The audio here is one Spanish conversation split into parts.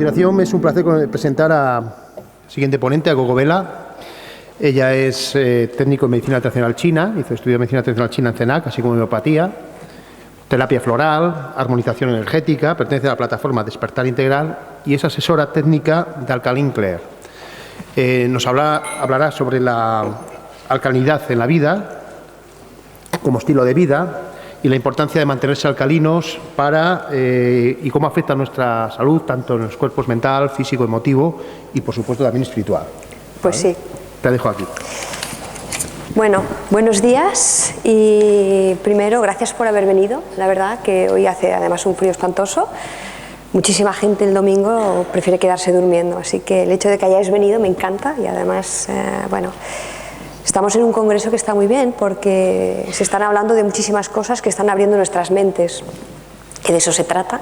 continuación es un placer presentar a la siguiente ponente, a Gogo Vela. Ella es técnico en medicina tradicional china, hizo estudio de medicina tradicional china en CENAC, así como homeopatía, terapia floral, armonización energética, pertenece a la plataforma Despertar Integral y es asesora técnica de Alkaline Claire. Nos hablará sobre la alcalinidad en la vida, como estilo de vida, y la importancia de mantenerse alcalinos y cómo afecta a nuestra salud, tanto en los cuerpos mental, físico, emotivo y, por supuesto, también espiritual. Pues sí. Te dejo aquí. Bueno, buenos días y primero, gracias por haber venido. La verdad que hoy hace además un frío espantoso. Muchísima gente el domingo prefiere quedarse durmiendo, así que el hecho de que hayáis venido me encanta y además, bueno, estamos en un congreso que está muy bien porque se están hablando de muchísimas cosas que están abriendo nuestras mentes, que de eso se trata,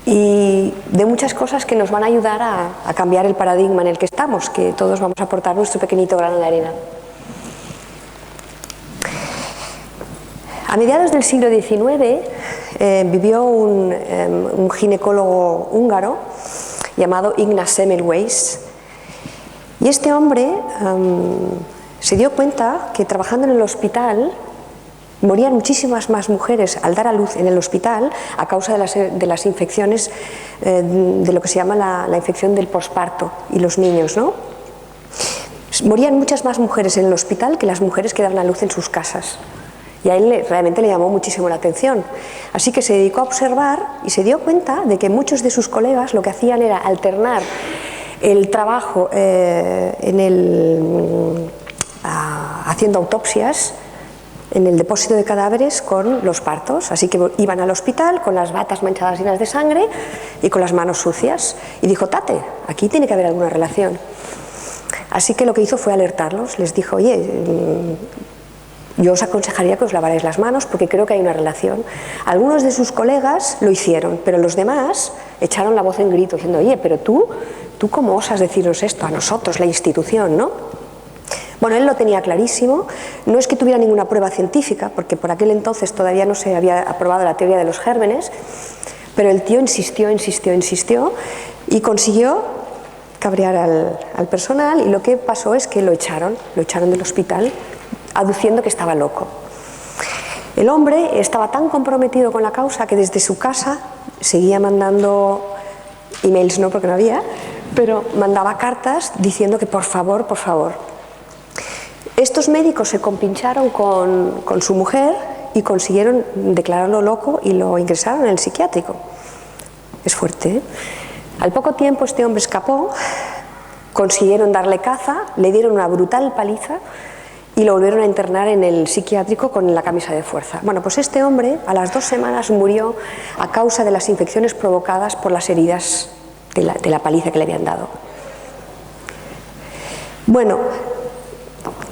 y de muchas cosas que nos van a ayudar a cambiar el paradigma en el que estamos, que todos vamos a aportar nuestro pequeñito grano de arena. A mediados del siglo XIX vivió un ginecólogo húngaro llamado Ignaz Semmelweis, y este hombre se dio cuenta que trabajando en el hospital morían muchísimas más mujeres al dar a luz en el hospital a causa de las infecciones, de lo que se llama la infección del posparto y los niños, ¿no? Morían muchas más mujeres en el hospital que las mujeres que daban a luz en sus casas. Y a él realmente le llamó muchísimo la atención. Así que se dedicó a observar y se dio cuenta de que muchos de sus colegas lo que hacían era alternar el trabajo haciendo autopsias en el depósito de cadáveres con los partos. Así que iban al hospital con las batas manchadas llenas de sangre y con las manos sucias. Y dijo, tate, aquí tiene que haber alguna relación. Así que lo que hizo fue alertarlos. Les dijo, oye, yo os aconsejaría que os lavarais las manos porque creo que hay una relación. Algunos de sus colegas lo hicieron, pero los demás echaron la voz en grito diciendo, oye, pero tú ¿cómo osas decirnos esto a nosotros, la institución, ¿no? Bueno, él lo tenía clarísimo. No es que tuviera ninguna prueba científica, porque por aquel entonces todavía no se había aprobado la teoría de los gérmenes, pero el tío insistió y consiguió cabrear al personal, y lo que pasó es que lo echaron del hospital aduciendo que estaba loco. El hombre estaba tan comprometido con la causa que desde su casa seguía mandando emails, no porque no había, pero mandaba cartas diciendo que por favor. Estos médicos se compincharon con su mujer y consiguieron declararlo loco y lo ingresaron en el psiquiátrico. Es fuerte, ¿eh? Al poco tiempo este hombre escapó, consiguieron darle caza, le dieron una brutal paliza y lo volvieron a internar en el psiquiátrico con la camisa de fuerza. Bueno, pues este hombre a las 2 semanas murió a causa de las infecciones provocadas por las heridas de la paliza que le habían dado. Bueno,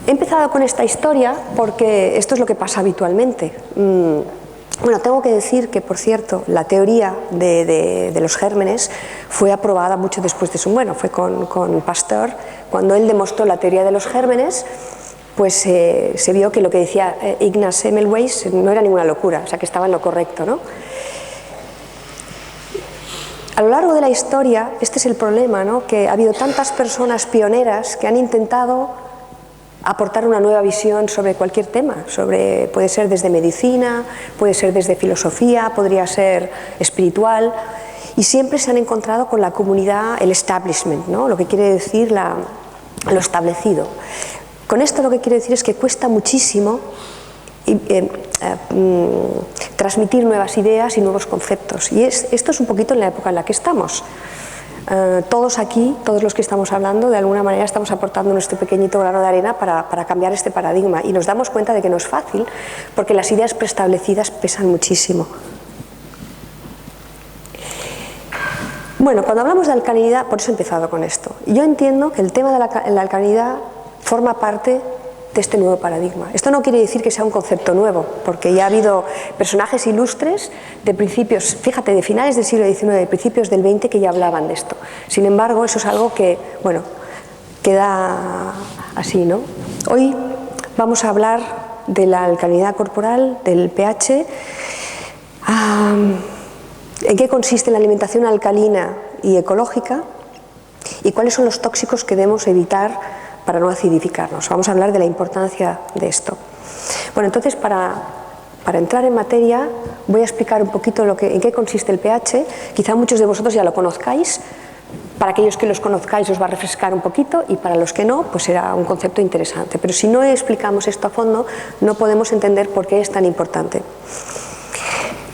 he empezado con esta historia porque esto es lo que pasa habitualmente. Bueno, tengo que decir que, por cierto, la teoría de los gérmenes fue aprobada mucho después de su muerte. Fue con Pasteur, cuando él demostró la teoría de los gérmenes, pues se vio que lo que decía Ignaz Semmelweis no era ninguna locura, o sea que estaba en lo correcto, ¿no? A lo largo de la historia, este es el problema, ¿no? Que ha habido tantas personas pioneras que han intentado aportar una nueva visión sobre cualquier tema, puede ser desde medicina, puede ser desde filosofía, podría ser espiritual, y siempre se han encontrado con la comunidad, el establishment, ¿no? Lo que quiere decir lo establecido. Con esto lo que quiero decir es que cuesta muchísimo transmitir nuevas ideas y nuevos conceptos, y esto es un poquito en la época en la que estamos. Todos aquí, todos los que estamos hablando, de alguna manera estamos aportando nuestro pequeñito grano de arena para cambiar este paradigma, y nos damos cuenta de que no es fácil porque las ideas preestablecidas pesan muchísimo. Bueno, cuando hablamos de alcalinidad, por eso he empezado con esto. Yo entiendo que el tema de la alcalinidad forma parte de este nuevo paradigma. Esto no quiere decir que sea un concepto nuevo, porque ya ha habido personajes ilustres de principios, fíjate, de finales del siglo XIX, de principios del XX, que ya hablaban de esto. Sin embargo, eso es algo que, bueno, queda así, ¿no? Hoy vamos a hablar de la alcalinidad corporal, del pH, en qué consiste la alimentación alcalina y ecológica, y cuáles son los tóxicos que debemos evitar para no acidificarnos. Vamos a hablar de la importancia de esto. Bueno, entonces para entrar en materia voy a explicar un poquito en qué consiste el pH. Quizá muchos de vosotros ya lo conozcáis. Para aquellos que los conozcáis os va a refrescar un poquito, y para los que no, pues será un concepto interesante. Pero si no explicamos esto a fondo, no podemos entender por qué es tan importante.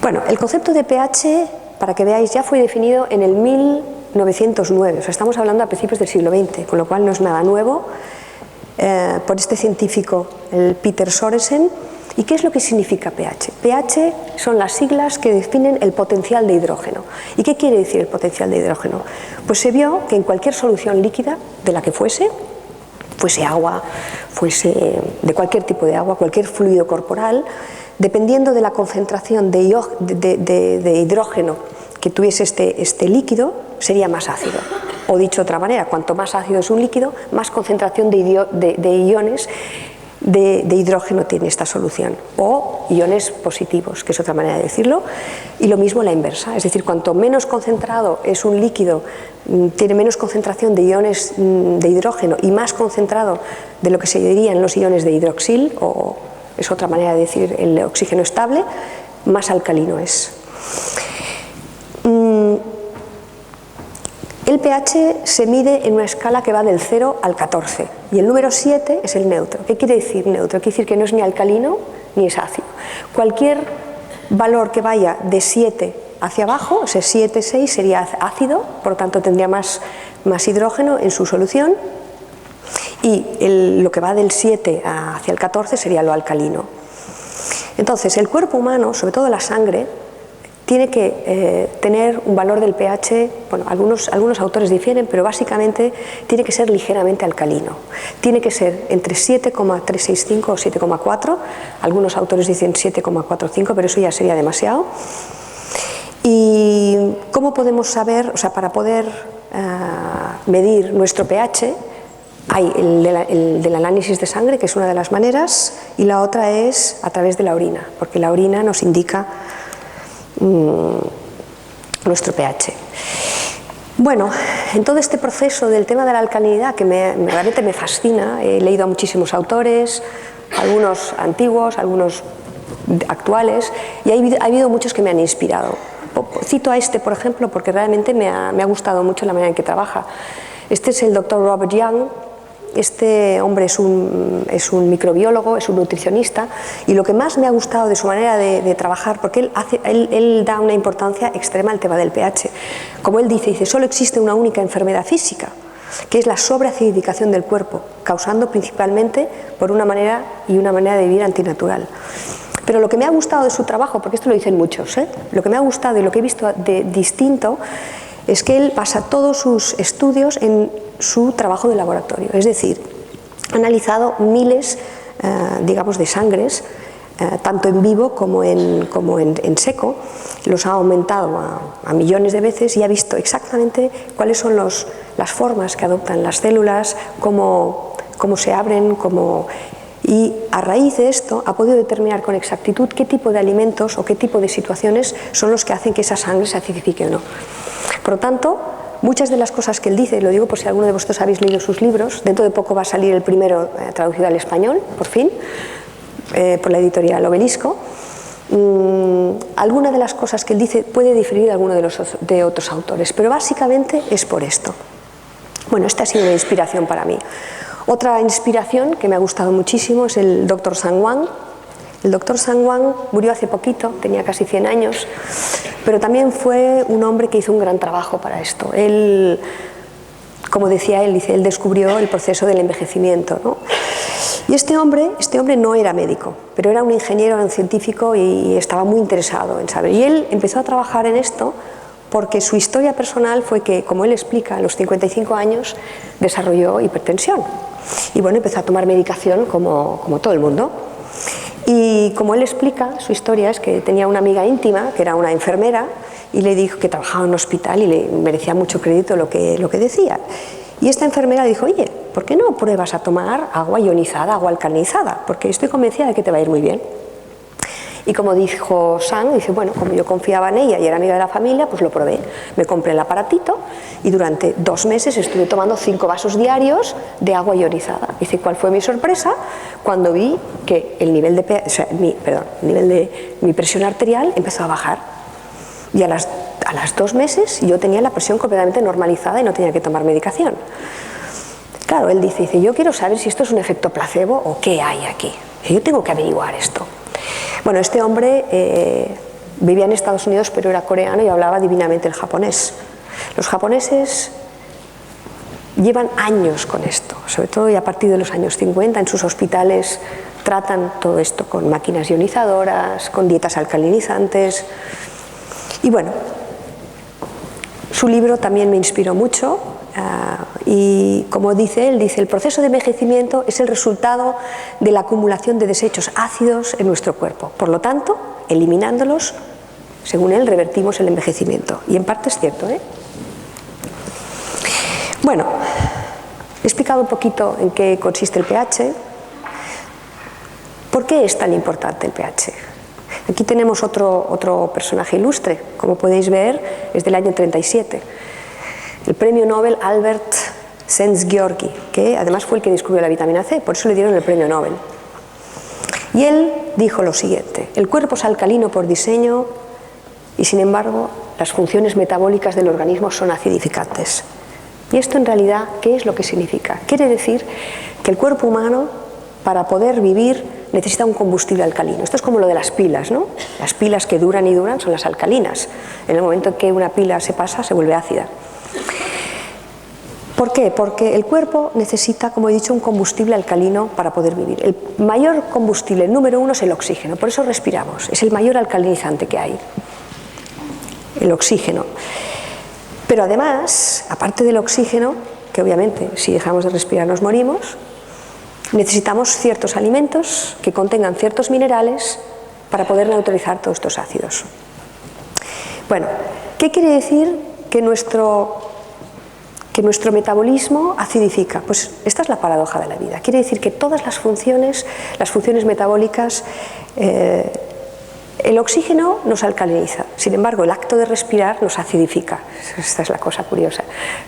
Bueno, el concepto de pH, para que veáis, ya fue definido en el 1909, o sea, estamos hablando a principios del siglo XX, con lo cual no es nada nuevo, por este científico, el Peter Sorensen. ¿Y qué es lo que significa pH? pH son las siglas que definen el potencial de hidrógeno. ¿Y qué quiere decir el potencial de hidrógeno? Pues se vio que en cualquier solución líquida, de la que fuese agua, fuese de cualquier tipo de agua, cualquier fluido corporal, dependiendo de la concentración de hidrógeno que tuviese este líquido, sería más ácido. O dicho de otra manera, cuanto más ácido es un líquido, más concentración de iones de hidrógeno tiene esta solución, o iones positivos, que es otra manera de decirlo, y lo mismo la inversa, es decir, cuanto menos concentrado es un líquido, tiene menos concentración de iones de hidrógeno y más concentrado de lo que se dirían los iones de hidroxil, o es otra manera de decir el oxígeno estable, más alcalino es. El pH se mide en una escala que va del 0 al 14 y el número 7 es el neutro. ¿Qué quiere decir neutro? Quiere decir que no es ni alcalino ni es ácido. Cualquier valor que vaya de 7 hacia abajo, o sea, 7, 6 sería ácido, por lo tanto tendría más hidrógeno en su solución, y lo que va del 7 hacia el 14 sería lo alcalino. Entonces, el cuerpo humano, sobre todo la sangre, tiene que tener un valor del pH, bueno, algunos autores difieren, pero básicamente tiene que ser ligeramente alcalino. Tiene que ser entre 7,365 o 7,4, algunos autores dicen 7,45, pero eso ya sería demasiado. ¿Y cómo podemos saber, o sea, para poder medir nuestro pH? Hay el del análisis de sangre, que es una de las maneras, y la otra es a través de la orina, porque la orina nos indica nuestro pH. Bueno, en todo este proceso del tema de la alcalinidad, que realmente me fascina, he leído a muchísimos autores, algunos antiguos, algunos actuales, y ha habido muchos que me han inspirado. Cito a este, por ejemplo, porque realmente me ha gustado mucho la manera en que trabaja. Este es el Dr. Robert Young. Este hombre es un microbiólogo, es un nutricionista, y lo que más me ha gustado de su manera de trabajar, porque él da una importancia extrema al tema del pH. Como él dice, solo existe una única enfermedad física, que es la sobreacidificación del cuerpo, causando principalmente por una manera de vivir antinatural. Pero lo que me ha gustado de su trabajo, porque esto lo dicen muchos, lo que me ha gustado y lo que he visto de distinto es que él basa todos sus estudios en su trabajo de laboratorio, es decir, ha analizado miles, digamos, de sangres, tanto en vivo como en seco, los ha aumentado a millones de veces y ha visto exactamente cuáles son las formas que adoptan las células, cómo se abren, y a raíz de esto ha podido determinar con exactitud qué tipo de alimentos o qué tipo de situaciones son los que hacen que esa sangre se acidifique o no. Por lo tanto, muchas de las cosas que él dice, lo digo por si alguno de vosotros habéis leído sus libros, dentro de poco va a salir el primero traducido al español, por fin, por la editorial Obelisco. Alguna de las cosas que él dice puede diferir de alguno de otros autores, pero básicamente es por esto. Bueno, esta ha sido una inspiración para mí. Otra inspiración que me ha gustado muchísimo es el Dr. San Wang. El Dr. San Wang murió hace poquito, tenía casi 100 años, pero también fue un hombre que hizo un gran trabajo para esto. Él, como decía él, descubrió el proceso del envejecimiento, ¿no? Y este hombre no era médico, pero era un ingeniero, era un científico y estaba muy interesado en saber. Y él empezó a trabajar en esto porque su historia personal fue que, como él explica, a los 55 años desarrolló hipertensión. Y bueno, empezó a tomar medicación como todo el mundo. Y como él explica, su historia es que tenía una amiga íntima, que era una enfermera, y le dijo que trabajaba en un hospital y le merecía mucho crédito lo que decía. Y esta enfermera le dijo, oye, ¿por qué no pruebas a tomar agua ionizada, agua alcalinizada? Porque estoy convencida de que te va a ir muy bien. Y como dijo Sang, dice, bueno, como yo confiaba en ella y era amiga de la familia, pues lo probé. Me compré el aparatito y durante 2 meses estuve tomando 5 vasos diarios de agua ionizada. Dice, ¿cuál fue mi sorpresa? Cuando vi que el nivel de mi presión arterial empezó a bajar. Y a las 2 meses yo tenía la presión completamente normalizada y no tenía que tomar medicación. Claro, él dice, yo quiero saber si esto es un efecto placebo o qué hay aquí. Yo tengo que averiguar esto. Bueno, este hombre vivía en Estados Unidos, pero era coreano y hablaba divinamente el japonés. Los japoneses llevan años con esto, sobre todo ya a partir de los años 50, en sus hospitales tratan todo esto con máquinas ionizadoras, con dietas alcalinizantes. Y bueno, su libro también me inspiró mucho. Y como dice él, dice, el proceso de envejecimiento es el resultado de la acumulación de desechos ácidos en nuestro cuerpo. Por lo tanto, eliminándolos, según él, revertimos el envejecimiento. Y en parte es cierto, ¿eh? Bueno, he explicado un poquito en qué consiste el pH. ¿Por qué es tan importante el pH? Aquí tenemos otro personaje ilustre, como podéis ver, es del año 37. El premio Nobel Albert Szent-Györgyi, que además fue el que descubrió la vitamina C, por eso le dieron el premio Nobel. Y él dijo lo siguiente, el cuerpo es alcalino por diseño y sin embargo las funciones metabólicas del organismo son acidificantes. Y esto en realidad, ¿qué es lo que significa? Quiere decir que el cuerpo humano, para poder vivir, necesita un combustible alcalino. Esto es como lo de las pilas, ¿no? Las pilas que duran y duran son las alcalinas. En el momento en que una pila se pasa, se vuelve ácida. ¿Por qué? Porque el cuerpo necesita, como he dicho, un combustible alcalino para poder vivir. El mayor combustible, el número 1, es el oxígeno, por eso respiramos. Es el mayor alcalinizante que hay, el oxígeno. Pero además, aparte del oxígeno, que obviamente si dejamos de respirar nos morimos, necesitamos ciertos alimentos que contengan ciertos minerales para poder neutralizar todos estos ácidos. Bueno, ¿qué quiere decir que nuestro metabolismo acidifica? Pues esta es la paradoja de la vida. Quiere decir que todas las funciones metabólicas, el oxígeno nos alcaliniza, sin embargo el acto de respirar nos acidifica. Esta es la cosa curiosa.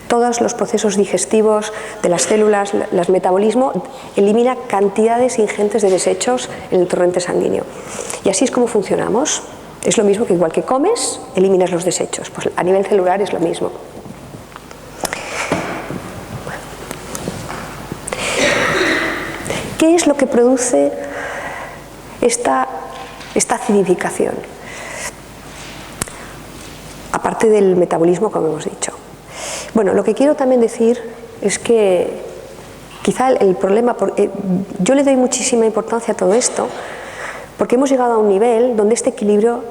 Todos los procesos digestivos de las células, el metabolismo elimina cantidades ingentes de desechos en el torrente sanguíneo. Y así es como funcionamos. Es lo mismo que igual que comes, eliminas los desechos. Pues a nivel celular es lo mismo. ¿Qué es lo que produce esta acidificación? Aparte del metabolismo, como hemos dicho. Bueno, lo que quiero también decir es que quizá el problema, yo le doy muchísima importancia a todo esto, porque hemos llegado a un nivel donde este equilibrio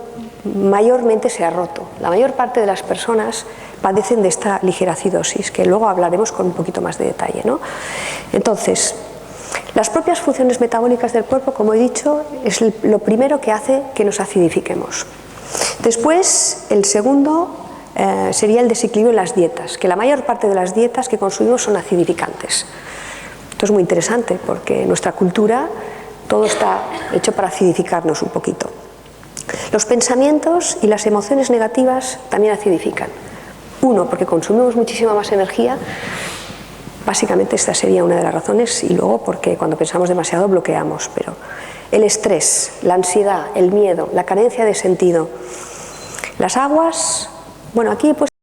mayormente se ha roto. La mayor parte de las personas padecen de esta ligera acidosis, que luego hablaremos con un poquito más de detalle, ¿no? Entonces, las propias funciones metabólicas del cuerpo, como he dicho, es lo primero que hace que nos acidifiquemos. Después, el segundo sería el desequilibrio en las dietas, que la mayor parte de las dietas que consumimos son acidificantes. Esto es muy interesante porque en nuestra cultura todo está hecho para acidificarnos un poquito. Los pensamientos y las emociones negativas también acidifican. Uno, porque consumimos muchísima más energía. Básicamente esta sería una de las razones, y luego porque cuando pensamos demasiado bloqueamos. Pero el estrés, la ansiedad, el miedo, la carencia de sentido. Las aguas, bueno, aquí he puesto